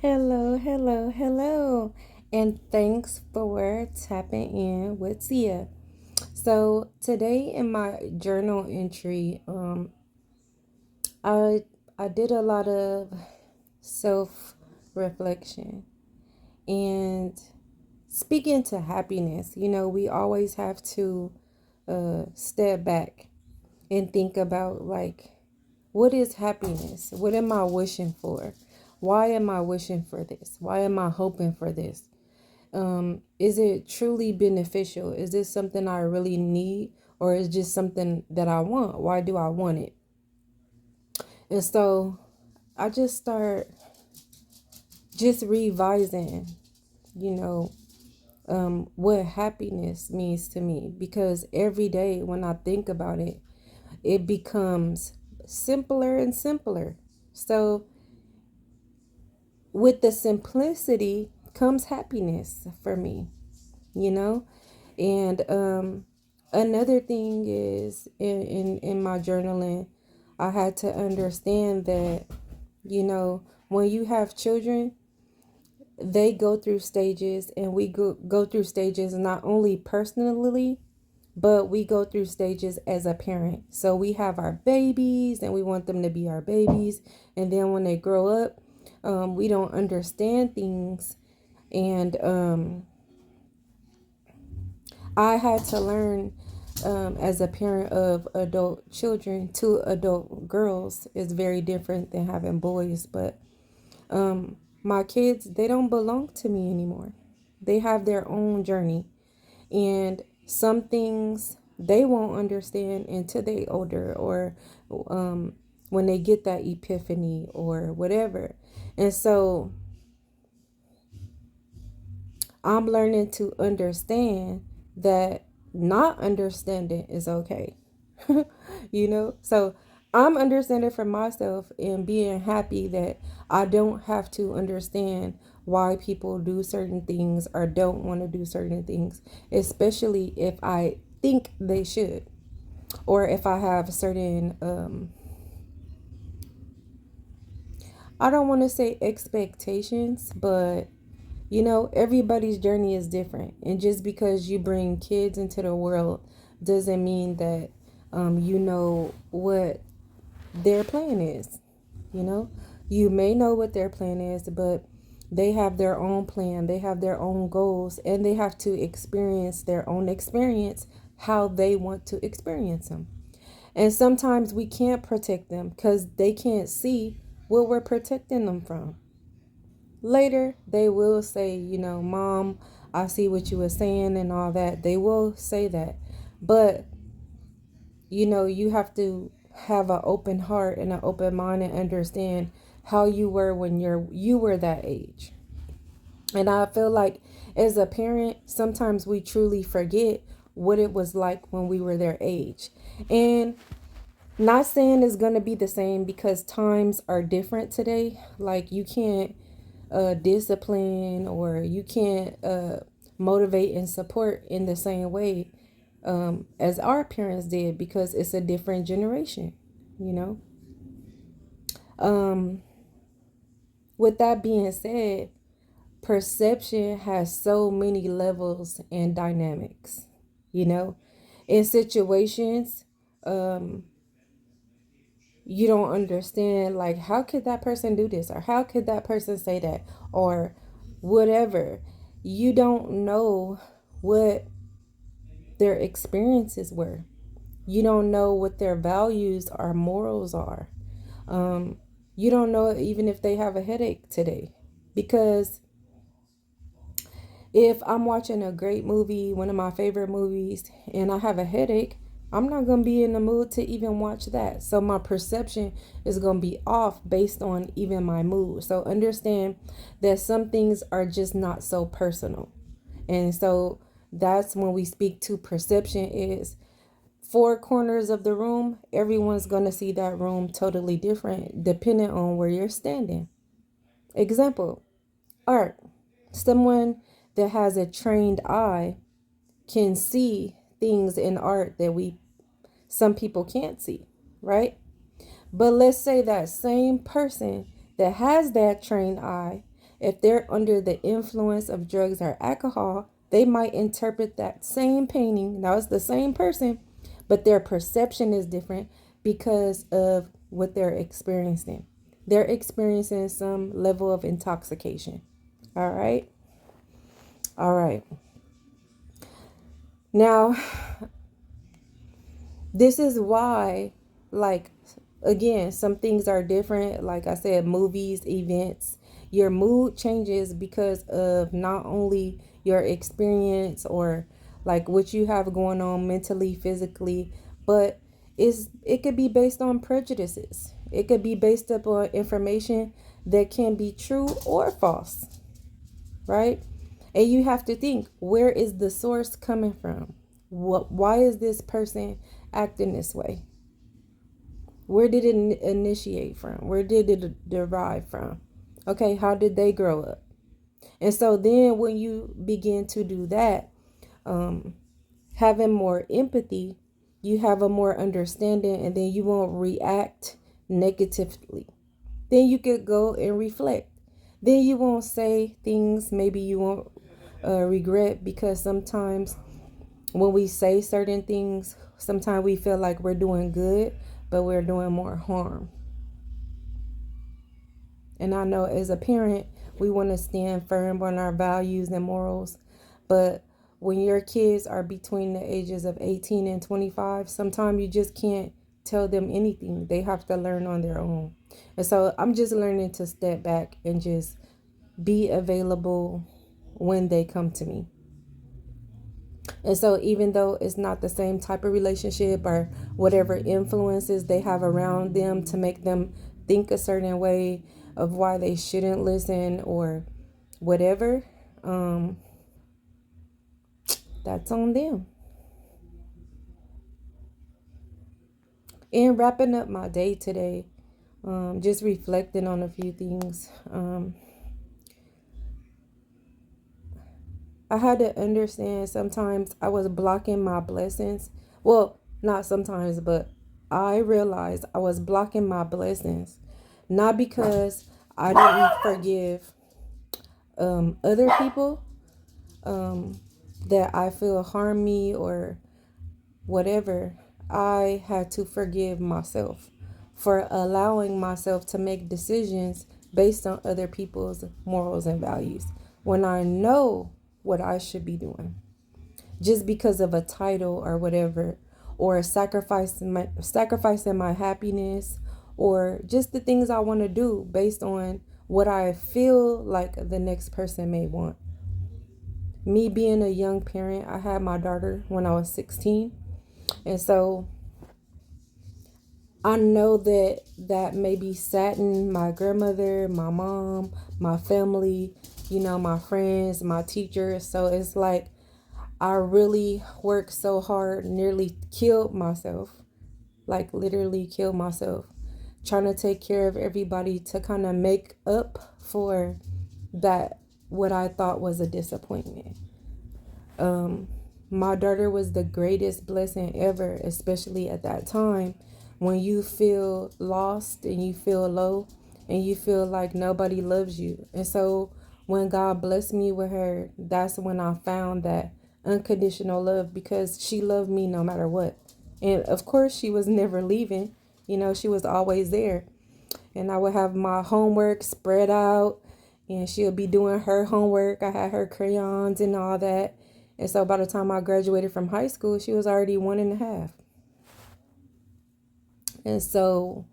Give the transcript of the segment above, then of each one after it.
Hello, hello, hello. And thanks for tapping in with Tia. So today in my journal entry, I I did a lot of self reflection and speaking to happiness. We always have to step back and think about like what is happiness? What am I wishing for? Why am I wishing for this? Why am I hoping for this? Is it truly beneficial? Is this something I really need, or is just something that I want? Why do I want it? And so I just start just revising, you know, what happiness means to me, because every day when I think about it, it becomes simpler and simpler. So with the simplicity comes happiness for me, you know? And another thing is in my journaling, I had to understand that, when you have children, they go through stages, and we go through stages not only personally, but we go through stages as a parent. So we have our babies and we want them to be our babies. And then when they grow up, we don't understand things. And I had to learn, as a parent of adult children, two adult girls is very different than having boys. But my kids, they don't belong to me anymore. They have their own journey. And some things they won't understand until they older, or when they get that epiphany or whatever. And so I'm learning to understand that not understanding is okay. So I'm understanding for myself and being happy that I don't have to understand why people do certain things or don't want to do certain things, especially if I think they should, or if I have certain I don't want to say expectations, but everybody's journey is different. And just because you bring kids into the world doesn't mean that you know what their plan is. You know, you may know what their plan is, but they have their own plan, they have their own goals, and they have to experience their own experience how they want to experience them. And sometimes we can't protect them because they can't see what we're protecting them from. Later, they will say, Mom, I see what you were saying and all that. They will say that. But, you have to have an open heart and an open mind and understand how you were when you were that age. And I feel like as a parent, sometimes we truly forget what it was like when we were their age. And not saying it's going to be the same, because times are different today. Like you can't discipline, or you can't motivate and support in the same way as our parents did, because it's a different generation, you know. Um, with that being said, perception has so many levels and dynamics, you know. In situations, um, you don't understand, like, how could that person do this, or how could that person say that, or whatever. You don't know what their experiences were. You don't know what their values or morals are. You don't know even if they have a headache today, because if I'm watching a great movie, one of my favorite movies, and I have a headache, I'm not going to be in the mood to even watch that. So my perception is going to be off based on even my mood. So understand that some things are just not so personal. And so that's when we speak to perception is four corners of the room. Everyone's going to see that room totally different depending on where you're standing. Example, art. Someone that has a trained eye can see things in art that we some people can't see, right? But let's say that same person that has that trained eye If they're under the influence of drugs or alcohol, they might interpret that same painting. Now it's the same person, but their perception is different because of what they're experiencing. They're experiencing some level of intoxication. All right. All right. Now, this is why, like, again, some things are different. Like I said, movies, events, your mood changes because of not only your experience or like what you have going on mentally, physically, but it could be based on prejudices. It could be based upon information that can be true or false, right? And you have to think, where is the source coming from? Why is this person acting this way? Where did it initiate from? Where did it derive from? Okay, how did they grow up? And so then when you begin to do that, having more empathy, you have a more understanding, and then you won't react negatively. Then you could go and reflect. Then you won't say things maybe you won't regret, because sometimes when we say certain things, sometimes we feel like we're doing good, but we're doing more harm. And I know as a parent, we want to stand firm on our values and morals, but when your kids are between the ages of 18 and 25, sometimes you just can't tell them anything. They have to learn on their own. And so I'm just learning to step back and just be available when they come to me. And so even though it's not the same type of relationship or whatever influences they have around them to make them think a certain way of why they shouldn't listen or whatever, that's on them. And wrapping up my day today, just reflecting on a few things. I had to understand sometimes I was blocking my blessings. Well, not sometimes, but I realized I was blocking my blessings. Not because I didn't forgive other people that I feel harm me or whatever. I had to forgive myself for allowing myself to make decisions based on other people's morals and values when I know what I should be doing, just because of a title or whatever, or sacrificing my happiness, or just the things I want to do based on what I feel like the next person may want. Me being a young parent, I had my daughter when I was 16, and so I know that maybe saddened my grandmother, my mom, my family, my friends, my teachers. So it's like I really worked so hard, nearly killed myself, like literally killed myself, trying to take care of everybody to kind of make up for that, what I thought was a disappointment. My daughter was the greatest blessing ever, especially at that time when you feel lost and you feel low and you feel like nobody loves you. And so when God blessed me with her, that's when I found that unconditional love, because she loved me no matter what. And of course, she was never leaving. She was always there. And I would have my homework spread out, and she'll be doing her homework. I had her crayons and all that. And so by the time I graduated from high school, she was already 1.5. And so,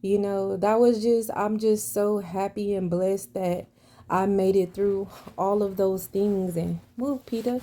that was I'm just so happy and blessed that I made it through all of those things. And move, Peter.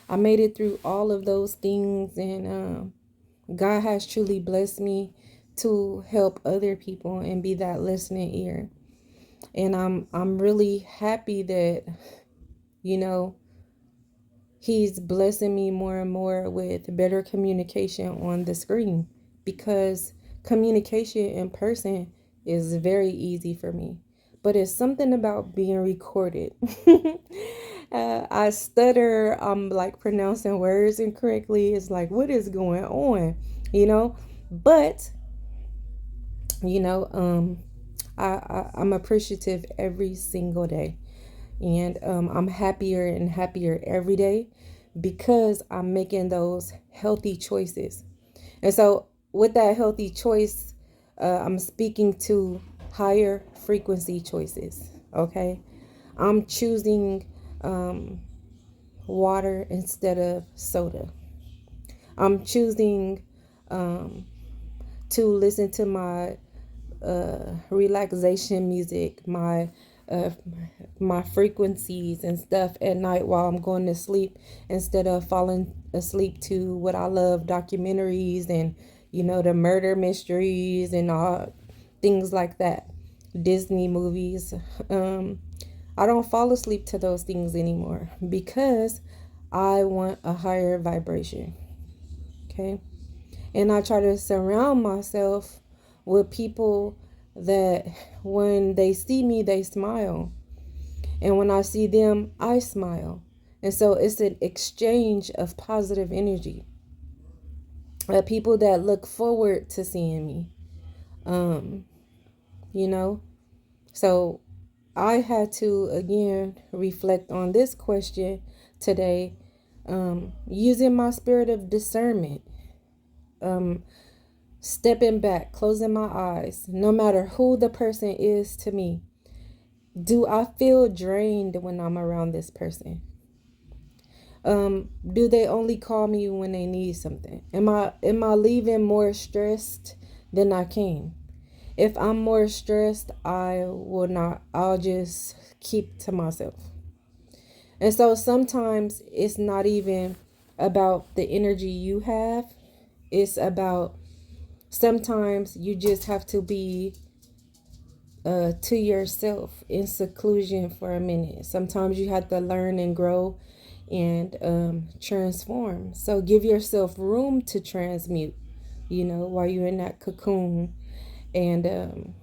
I made it through all of those things, and God has truly blessed me to help other people and be that listening ear. And I'm really happy that, He's blessing me more and more with better communication on the screen, because communication in person is very easy for me. But it's something about being recorded. I stutter. I'm like pronouncing words incorrectly. It's like, what is going on? But, I'm appreciative every single day. And I'm happier and happier every day because I'm making those healthy choices. And so, with that healthy choice, I'm speaking to higher frequency choices. Okay. I'm choosing water instead of soda. I'm choosing to listen to my relaxation music, uh, my frequencies and stuff at night while I'm going to sleep instead of falling asleep to what I love, documentaries and the murder mysteries and all things like that, Disney movies. Um, I don't fall asleep to those things anymore because I want a higher vibration. Okay. And I try to surround myself with people that when they see me, they smile. And when I see them, I smile. And so it's an exchange of positive energy. People that look forward to seeing me. Um, you know? So I had to again reflect on this question today, using my spirit of discernment. Um, Stepping back, closing my eyes, no matter who the person is to me. Do I feel drained when I'm around this person? Do they only call me when they need something? Am I leaving more stressed than I came? If I'm more stressed, I will not. I'll just keep to myself. And so sometimes it's not even about the energy you have. It's about sometimes you just have to be to yourself in seclusion for a minute. Sometimes you have to learn and grow and transform. So give yourself room to transmute, while you're in that cocoon. And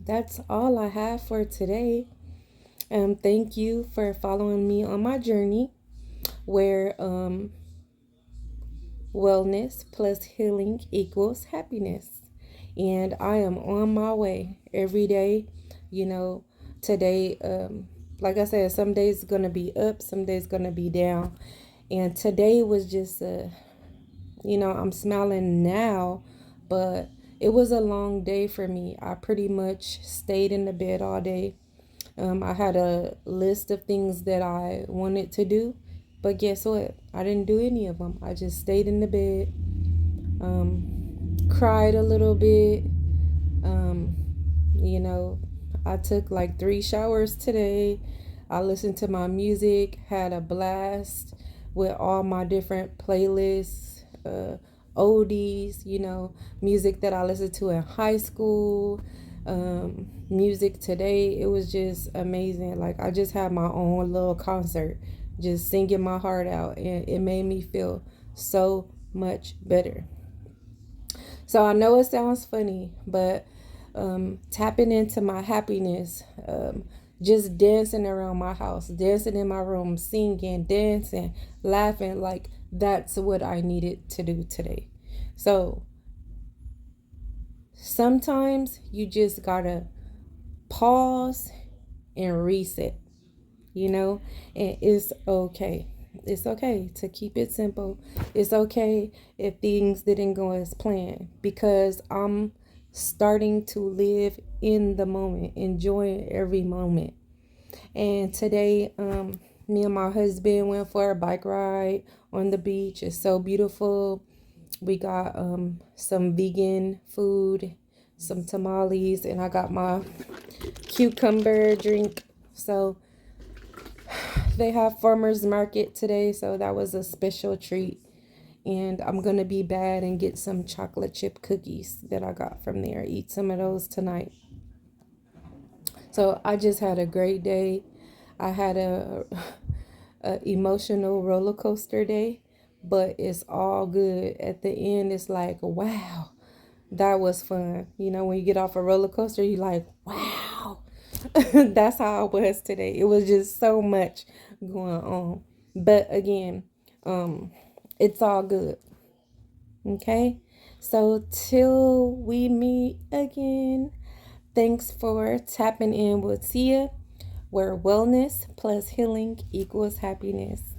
that's all I have for today. Thank you for following me on my journey where wellness plus healing equals happiness. And I am on my way every day. Today, like I said, some days gonna be up, some days gonna be down. And today was just, I'm smiling now, but it was a long day for me. I pretty much stayed in the bed all day. I had a list of things that I wanted to do, but guess what? I didn't do any of them. I just stayed in the bed, cried a little bit. Um, you know, I took like 3 showers today. I listened to my music, had a blast with all my different playlists, oldies, music that I listened to in high school, music today. It was just amazing. Like I just had my own little concert, just singing my heart out, and it made me feel so much better. So I know it sounds funny, but tapping into my happiness, just dancing around my house, dancing in my room, singing, dancing, laughing, like that's what I needed to do today. So sometimes you just gotta pause and reset, and it's okay. It's okay to keep it simple. It's okay if things didn't go as planned because I'm starting to live in the moment, enjoying every moment. And today, me and my husband went for a bike ride on the beach. It's so beautiful. We got some vegan food, some tamales, and I got my cucumber drink. So they have farmers market today, so that was a special treat. And I'm gonna be bad and get some chocolate chip cookies that I got from there. Eat some of those tonight. So I just had a great day. I had a emotional roller coaster day, but it's all good. At the end, it's like, wow, that was fun. When you get off a roller coaster, you're like, wow. That's how I was today. It was just so much going on. But again, it's all good. Okay? So till we meet again, thanks for tapping in with Tia, where wellness plus healing equals happiness.